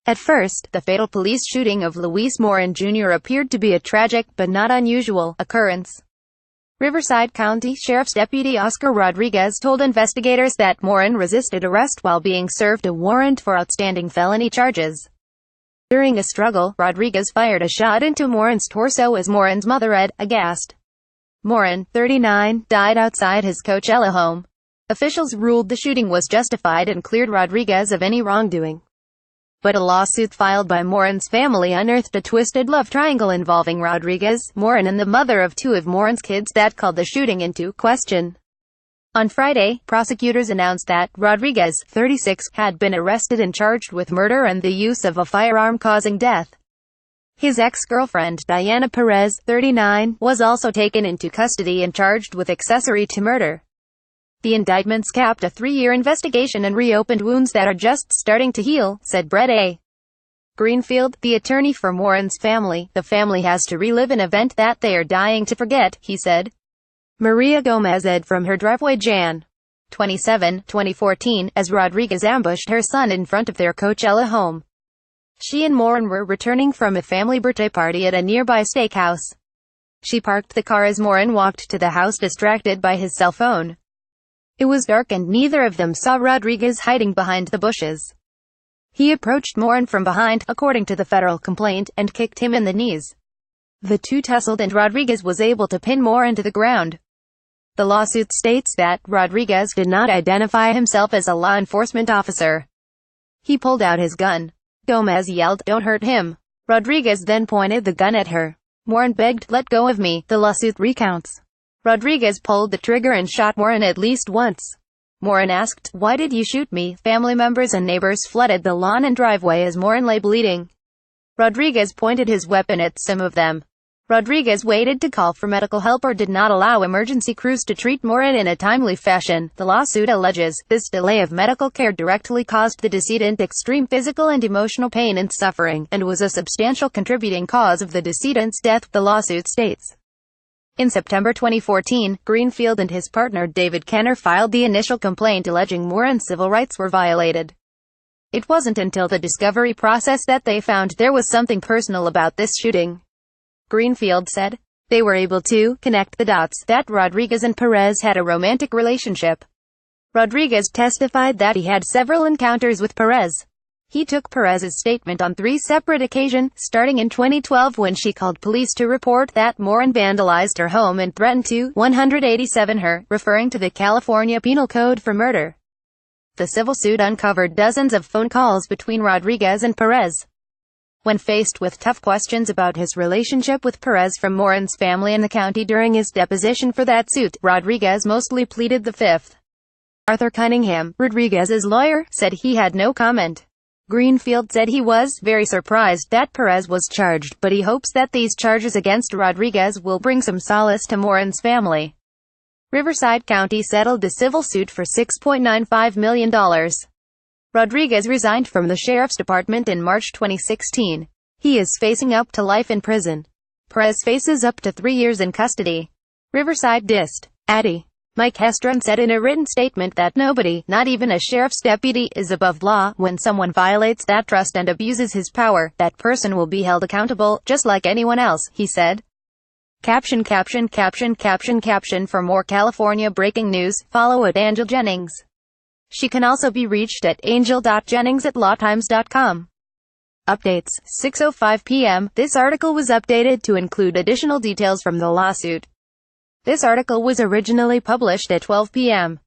At first, the fatal police shooting of Luis Morin Jr. appeared to be a tragic, but not unusual, occurrence. Riverside County Sheriff's Deputy Oscar Rodriguez told investigators that Morin resisted arrest while being served a warrant for outstanding felony charges. During a struggle, Rodriguez fired a shot into Morin's torso as Morin's mother read, aghast. Morin, 39, died outside his Coachella home. Officials ruled the shooting was justified and cleared Rodriguez of any wrongdoing. But a lawsuit filed by Morin's family unearthed a twisted love triangle involving Rodriguez, Morin and the mother of two of Morin's kids that called the shooting into question. On Friday, prosecutors announced that Rodriguez, 36, had been arrested and charged with murder and the use of a firearm causing death. His ex-girlfriend, Diana Perez, 39, was also taken into custody and charged with accessory to murder. The indictments capped a 3-year investigation and reopened wounds that are just starting to heal, said Brett A. Greenfield, the attorney for Morin's family. The family has to relive an event that they are dying to forget, he said. Maria Gomez said from her driveway Jan. 27, 2014, as Rodriguez ambushed her son in front of their Coachella home. She and Morin were returning from a family birthday party at a nearby steakhouse. She parked the car as Morin walked to the house distracted by his cell phone. It was dark and neither of them saw Rodriguez hiding behind the bushes. He approached Morin from behind, according to the federal complaint, and kicked him in the knees. The two tussled and Rodriguez was able to pin Morin to the ground. The lawsuit states that Rodriguez did not identify himself as a law enforcement officer. He pulled out his gun. Gomez yelled, "Don't hurt him." Rodriguez then pointed the gun at her. Morin begged, "Let go of me," the lawsuit recounts. Rodriguez pulled the trigger and shot Morin at least once. Morin asked, "Why did you shoot me?" Family members and neighbors flooded the lawn and driveway as Morin lay bleeding. Rodriguez pointed his weapon at some of them. Rodriguez waited to call for medical help or did not allow emergency crews to treat Morin in a timely fashion. The lawsuit alleges this delay of medical care directly caused the decedent extreme physical and emotional pain and suffering, and was a substantial contributing cause of the decedent's death, the lawsuit states. In September 2014, Greenfield and his partner David Kenner filed the initial complaint alleging Morin's civil rights were violated. It wasn't until the discovery process that they found there was something personal about this shooting. Greenfield said, "They were able to connect the dots, that Rodriguez and Perez had a romantic relationship." Rodriguez testified that he had several encounters with Perez. He took Perez's statement on 3 separate occasions, starting in 2012 when she called police to report that Morin vandalized her home and threatened to 187 her, referring to the California Penal Code for murder. The civil suit uncovered dozens of phone calls between Rodriguez and Perez. When faced with tough questions about his relationship with Perez from Morin's family and the county during his deposition for that suit, Rodriguez mostly pleaded the fifth. Arthur Cunningham, Rodriguez's lawyer, said he had no comment. Greenfield said he was very surprised that Perez was charged, but he hopes that these charges against Rodriguez will bring some solace to Morin's family. Riverside County settled the civil suit for $6.95 million. Rodriguez resigned from the sheriff's department in March 2016. He is facing up to life in prison. Perez faces up to 3 years in custody. Riverside Dist. Addy. Mike Hestron said in a written statement that nobody, not even a sheriff's deputy, is above law. When someone violates that trust and abuses his power, that person will be held accountable, just like anyone else, he said. Caption. For more California breaking news, follow @AngelJennings. She can also be reached at angel.jennings@lawtimes.com. Updates, 6:05 p.m. This article was updated to include additional details from the lawsuit. This article was originally published at 12 p.m.